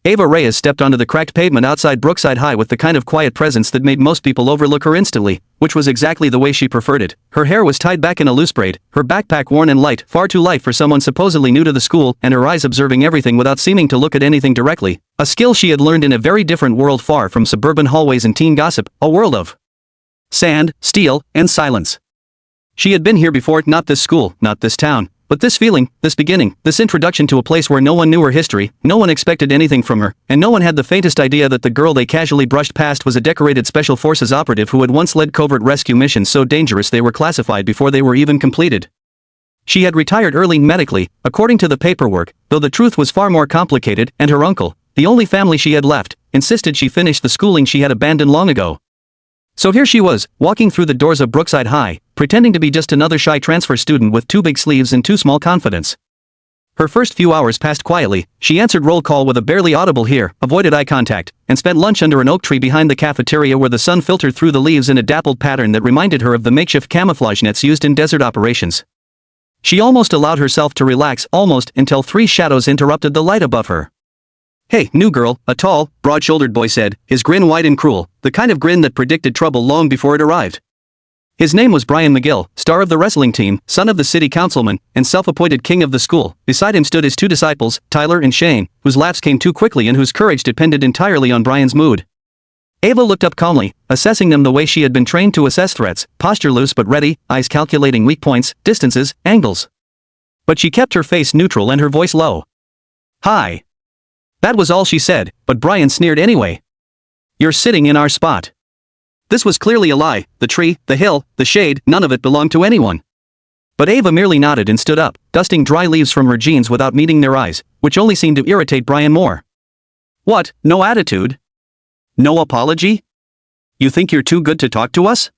Ava Reyes stepped onto the cracked pavement outside Brookside High with the kind of quiet presence that made most people overlook her instantly, which was exactly the way she preferred it. Her hair was tied back in a loose braid, her backpack worn and light, far too light for someone supposedly new to the school, and her eyes observing everything without seeming to look at anything directly, a skill she had learned in a very different world far from suburban hallways and teen gossip, a world of sand, steel, and silence. She had been here before, not this school, not this town. But this feeling, this beginning, this introduction to a place where no one knew her history, no one expected anything from her, and no one had the faintest idea that the girl they casually brushed past was a decorated special forces operative who had once led covert rescue missions so dangerous they were classified before they were even completed. She had retired early medically, according to the paperwork, though the truth was far more complicated, and her uncle, the only family she had left, insisted she finish the schooling she had abandoned long ago. So here she was, walking through the doors of Brookside High, pretending to be just another shy transfer student with too big sleeves and too small confidence. Her first few hours passed quietly. She answered roll call with a barely audible "here," avoided eye contact, and spent lunch under an oak tree behind the cafeteria where the sun filtered through the leaves in a dappled pattern that reminded her of the makeshift camouflage nets used in desert operations. She almost allowed herself to relax, almost, until three shadows interrupted the light above her. "Hey, new girl," a tall, broad-shouldered boy said, his grin wide and cruel, the kind of grin that predicted trouble long before it arrived. His name was Brian McGill, star of the wrestling team, son of the city councilman, and self-appointed king of the school. Beside him stood his two disciples, Tyler and Shane, whose laughs came too quickly and whose courage depended entirely on Brian's mood. Ava looked up calmly, assessing them the way she had been trained to assess threats, posture loose but ready, eyes calculating weak points, distances, angles. But she kept her face neutral and her voice low. "Hi." That was all she said, but Brian sneered anyway. "You're sitting in our spot." This was clearly a lie. The tree, the hill, the shade, none of it belonged to anyone. But Ava merely nodded and stood up, dusting dry leaves from her jeans without meeting their eyes, which only seemed to irritate Brian more. "What, no attitude? No apology? You think you're too good to talk to us?"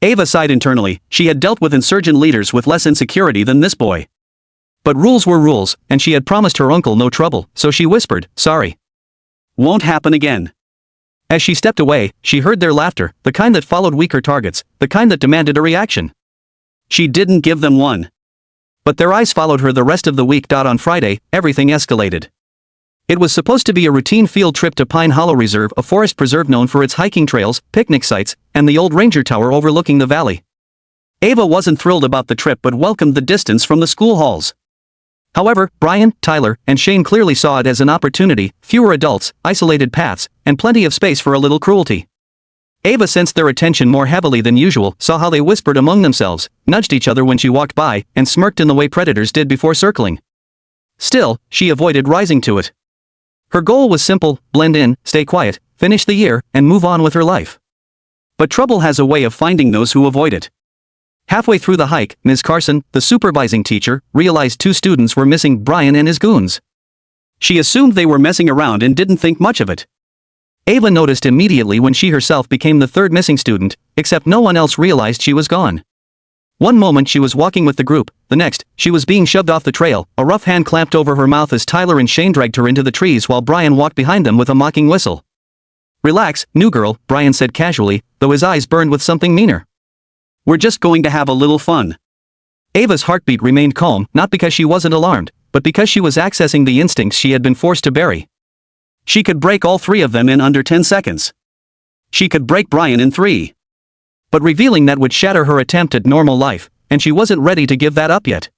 Ava sighed internally. She had dealt with insurgent leaders with less insecurity than this boy. But rules were rules, and she had promised her uncle no trouble, so she whispered, "Sorry. Won't happen again." As she stepped away, she heard their laughter, the kind that followed weaker targets, the kind that demanded a reaction. She didn't give them one. But their eyes followed her the rest of the week. On Friday, everything escalated. It was supposed to be a routine field trip to Pine Hollow Reserve, a forest preserve known for its hiking trails, picnic sites, and the old ranger tower overlooking the valley. Ava wasn't thrilled about the trip but welcomed the distance from the school halls. However, Brian, Tyler, and Shane clearly saw it as an opportunity: fewer adults, isolated paths, and plenty of space for a little cruelty. Ava sensed their attention more heavily than usual, saw how they whispered among themselves, nudged each other when she walked by, and smirked in the way predators did before circling. Still, she avoided rising to it. Her goal was simple: blend in, stay quiet, finish the year, and move on with her life. But trouble has a way of finding those who avoid it. Halfway through the hike, Ms. Carson, the supervising teacher, realized two students were missing: Brian and his goons. She assumed they were messing around and didn't think much of it. Ava noticed immediately when she herself became the third missing student, except no one else realized she was gone. One moment she was walking with the group, the next, she was being shoved off the trail, a rough hand clamped over her mouth as Tyler and Shane dragged her into the trees while Brian walked behind them with a mocking whistle. "Relax, new girl," Brian said casually, though his eyes burned with something meaner. "We're just going to have a little fun." Ava's heartbeat remained calm, not because she wasn't alarmed, but because she was accessing the instincts she had been forced to bury. She could break all three of them in under 10 seconds. She could break Brian in 3. But revealing that would shatter her attempt at normal life, and she wasn't ready to give that up yet.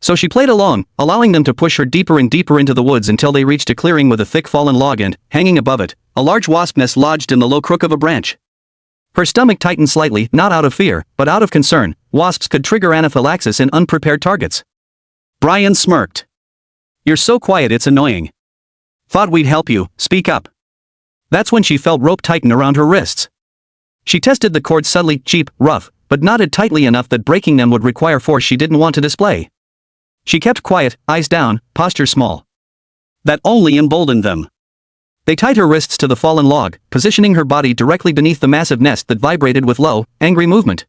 So she played along, allowing them to push her deeper and deeper into the woods until they reached a clearing with a thick fallen log and, hanging above it, a large wasp nest lodged in the low crook of a branch. Her stomach tightened slightly, not out of fear, but out of concern. Wasps could trigger anaphylaxis in unprepared targets. Brian smirked. "You're so quiet it's annoying. Thought we'd help you, speak up." That's when she felt rope tighten around her wrists. She tested the cords subtly, cheap, rough, but knotted tightly enough that breaking them would require force she didn't want to display. She kept quiet, eyes down, posture small. That only emboldened them. They tied her wrists to the fallen log, positioning her body directly beneath the massive nest that vibrated with low, angry movement.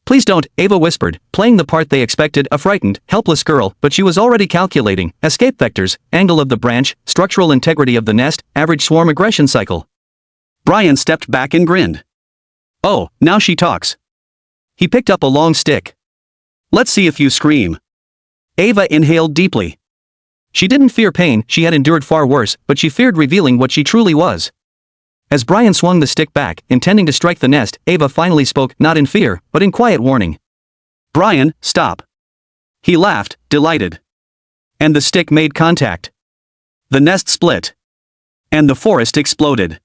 "Please don't," Ava whispered, playing the part they expected, a frightened, helpless girl, but she was already calculating: escape vectors, angle of the branch, structural integrity of the nest, average swarm aggression cycle. Brian stepped back and grinned. "Oh, now she talks." He picked up a long stick. "Let's see if you scream." Ava inhaled deeply. She didn't fear pain, she had endured far worse, but she feared revealing what she truly was. As Brian swung the stick back, intending to strike the nest, Ava finally spoke, not in fear, but in quiet warning. "Brian, stop." He laughed, delighted. And the stick made contact. The nest split. And the forest exploded.